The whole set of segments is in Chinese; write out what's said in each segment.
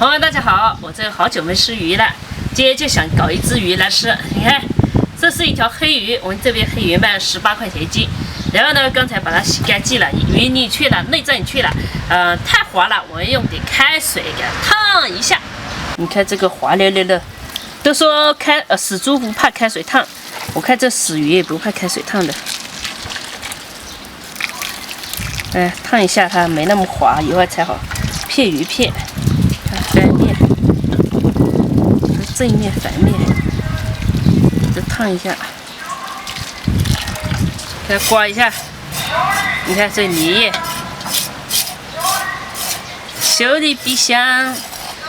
朋友大家好，我这好久没吃鱼了，今天就想搞一只鱼来吃。你看，这是一条黑鱼，我们这边黑鱼卖18块钱一斤。然后呢，刚才把它洗干净了，鱼腻去了，内脏也去了，太滑了，我用点开水给它烫一下。你看这个滑溜溜的，都说死猪不怕开水烫，我看这死鱼也不怕开水烫的。烫一下它没那么滑，以后才好片鱼片。翻面，正面反面，再烫一下，给它刮一下。你看这泥液，修理冰箱，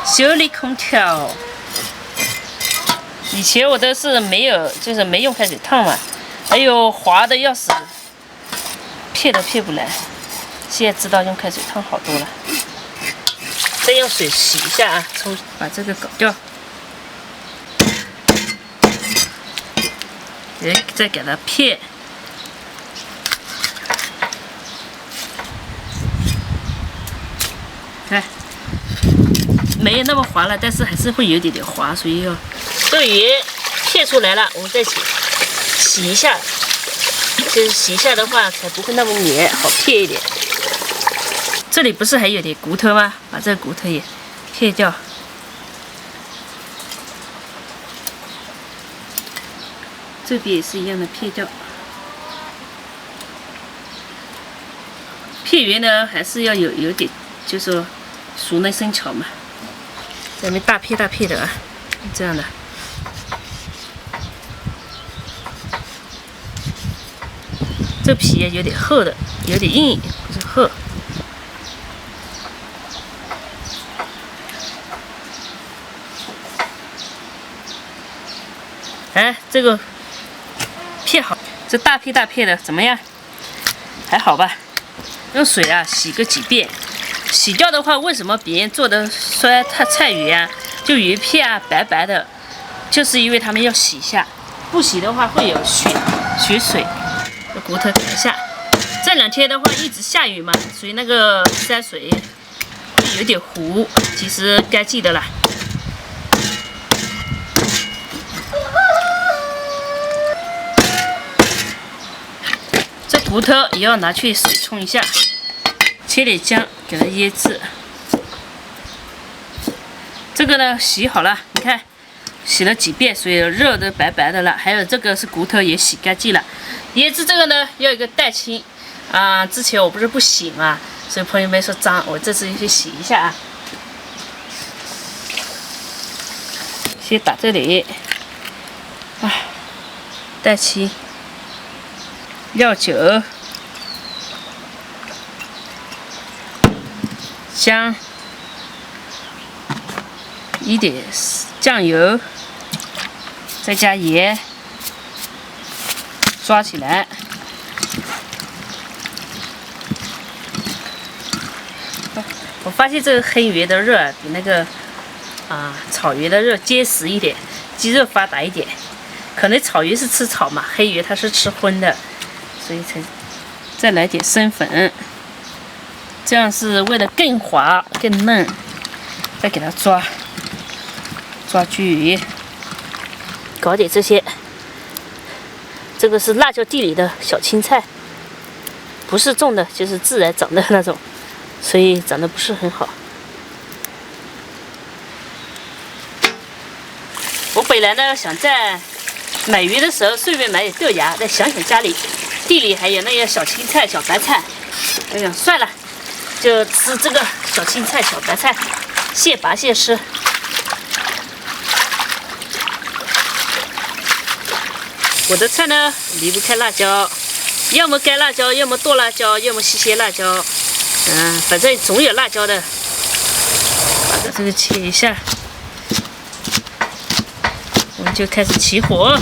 修理空调。以前我都是没用开水烫嘛，哎呦滑的要死，片都片不来。现在知道用开水烫好多了。再用水洗一下啊，把这个搞掉，再给它片，看没有那么滑了，但是还是会有点滑，所以要这个鱼片出来了，我们再洗一下，就是洗一下的话才不会那么黏，好片一点。这里不是还有点骨头吗？把这个骨头也片掉。这边也是一样的片掉。片鱼呢，还是要有点，就是说熟能生巧嘛。咱们大片大片的啊，这样的。这皮有点厚的，有点硬，不是厚。这个片好，这大片大片的怎么样？还好吧？用水啊洗个几遍，洗掉的话，为什么别人做的说它菜鱼啊，就鱼片啊白白的，就是因为他们要洗一下，不洗的话会有血水。这骨头改一下。这2天的话一直下雨嘛，所以那个山水有点糊，其实该记得了。骨头也要拿去水冲一下，切点姜给它腌制。这个呢洗好了，你看洗了几遍，所以肉都白白的了。还有这个是骨头也洗干净了。腌制这个呢要一个蛋清啊，之前我不是不洗嘛，所以朋友们说脏，我这次去洗一下啊。先打这里，蛋清。料酒、姜，一点酱油，再加盐，抓起来。我发现这个黑鱼的肉比那个草鱼的肉结实一点，肌肉发达一点。可能草鱼是吃草嘛，黑鱼它是吃荤的。所以再来点生粉，这样是为了更滑更嫩。再给它抓均匀，搞点这些。这个是辣椒地里的小青菜，不是种的，就是自然长的那种，所以长得不是很好。我本来呢想在买鱼的时候顺便买点豆芽，再想想家里地里还有那些小青菜、小白菜，哎呀，算了，就吃这个小青菜、小白菜，现拔现吃。我的菜呢离不开辣椒，要么干辣椒，要么剁辣椒，要么新鲜辣椒，反正总有辣椒的。把这个切一下，我们就开始起火。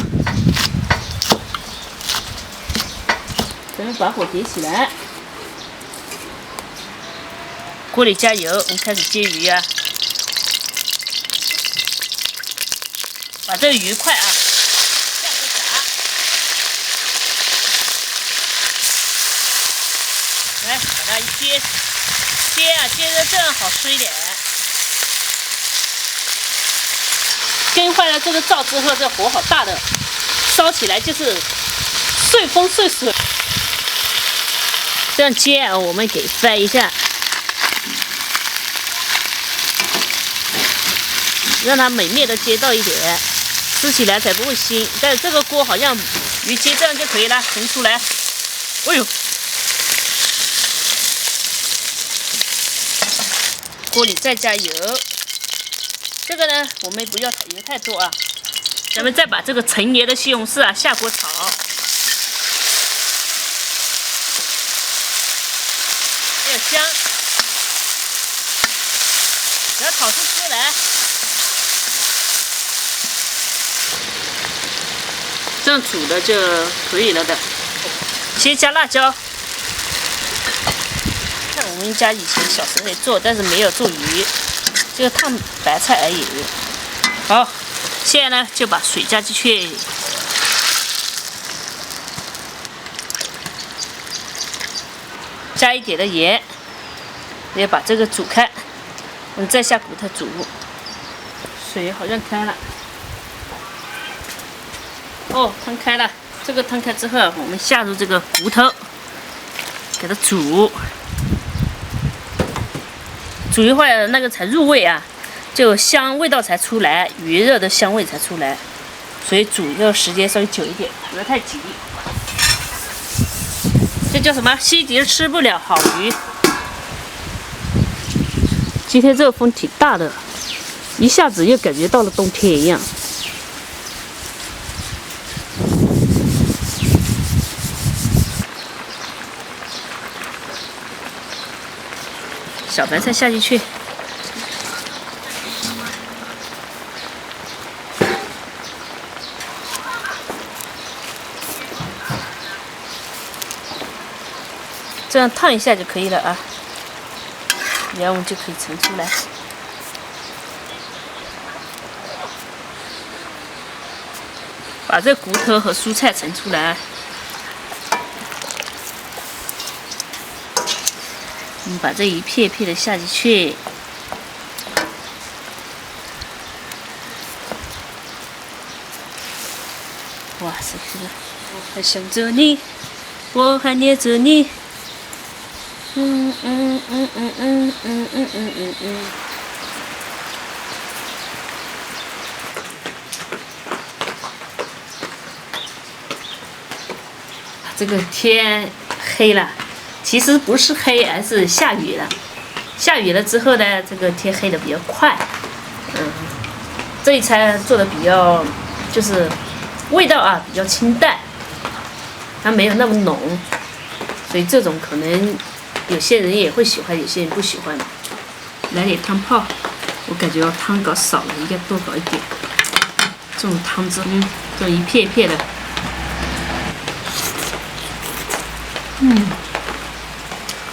咱们把火点起来，锅里加油，我们开始煎鱼啊。把这个鱼块下个炸，来把它一煎，煎啊煎的正好吃一点。坏了这个灶之后，这火好大的，烧起来就是顺风顺水。这样煎啊，我们给翻一下，让它每面都煎到一点，吃起来才不会腥。但是这个锅好像鱼煎这样就可以了，盛出来。哎呦！锅里再加油，这个呢我们不要油太多啊。咱们再把这个陈年的西红柿啊下锅炒，要香，给它炒出汁来。这样煮的就可以了的。先加辣椒。我们家以前小时候也做，但是没有做鱼，这个烫白菜而已。好，现在呢就把水加进去，加一点的盐，也把这个煮开。我们再下骨头煮，水好像开了。哦，汤开了。这个汤开之后，我们下入这个骨头，给它煮。煮一会儿，那个才入味啊，就香味道才出来，鱼肉的香味才出来，所以煮的时间稍微久一点，不要太急。这叫什么？西迪吃不了好鱼。今天这个风挺大的，一下子又感觉到了冬天一样。小白菜下进去，这样烫一下就可以了啊，然后我们就可以盛出来。把这骨头和蔬菜盛出来。我们把这一片片的下进去，哇塞，我还想着你，我还念着你，这个天黑了。其实不是黑，而是下雨了。下雨了之后呢，这个天黑的比较快。这一餐做的比较，就是味道啊比较清淡，它没有那么浓，所以这种可能有些人也会喜欢，有些人不喜欢。来点汤泡，我感觉要汤搞少了，应该多搞一点。这种汤汁，这种一片一片的，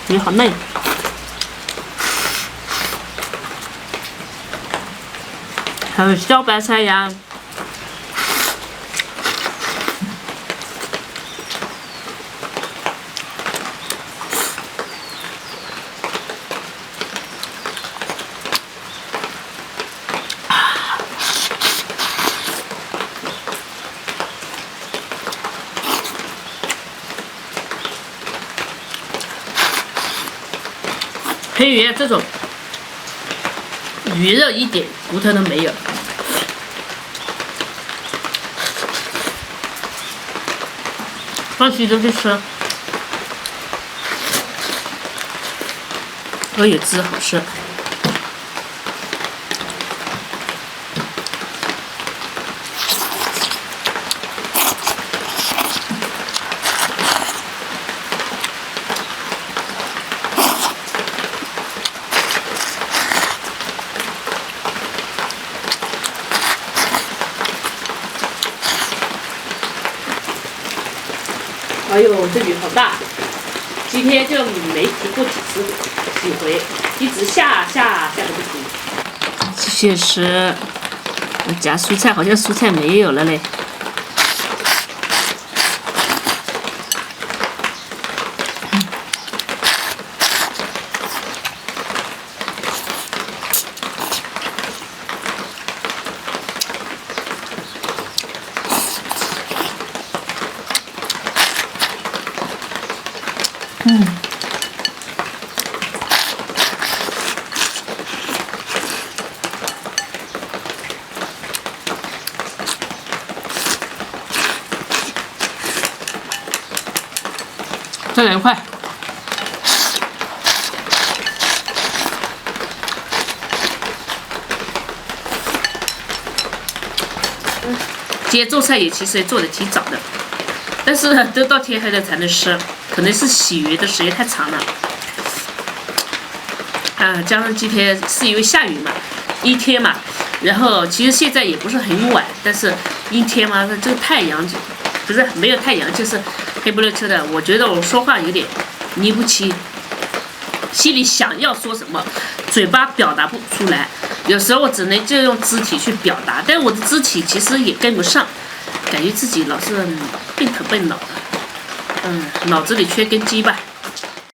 鱼好嫩，还有小白菜呀，黑鱼这种鱼肉一点骨头都没有，放心的去吃，都有汁好吃。哎呦，这雨好大！今天就没停过几回，一直下个不停。继续吃，夹蔬菜，好像蔬菜没有了嘞。吃2块。今天做菜也其实也做的挺早的，但是都到天黑了才能吃，可能是洗鱼的时间太长了。加上今天是因为下雨嘛，阴天嘛，然后其实现在也不是很晚，但是阴天嘛，这个太阳不是没有太阳，就是黑不溜秋的。我觉得我说话有点泥不清，心里想要说什么，嘴巴表达不出来。有时候我只能就用肢体去表达，但我的肢体其实也跟不上，感觉自己老是笨头笨脑的，脑子里缺根筋吧。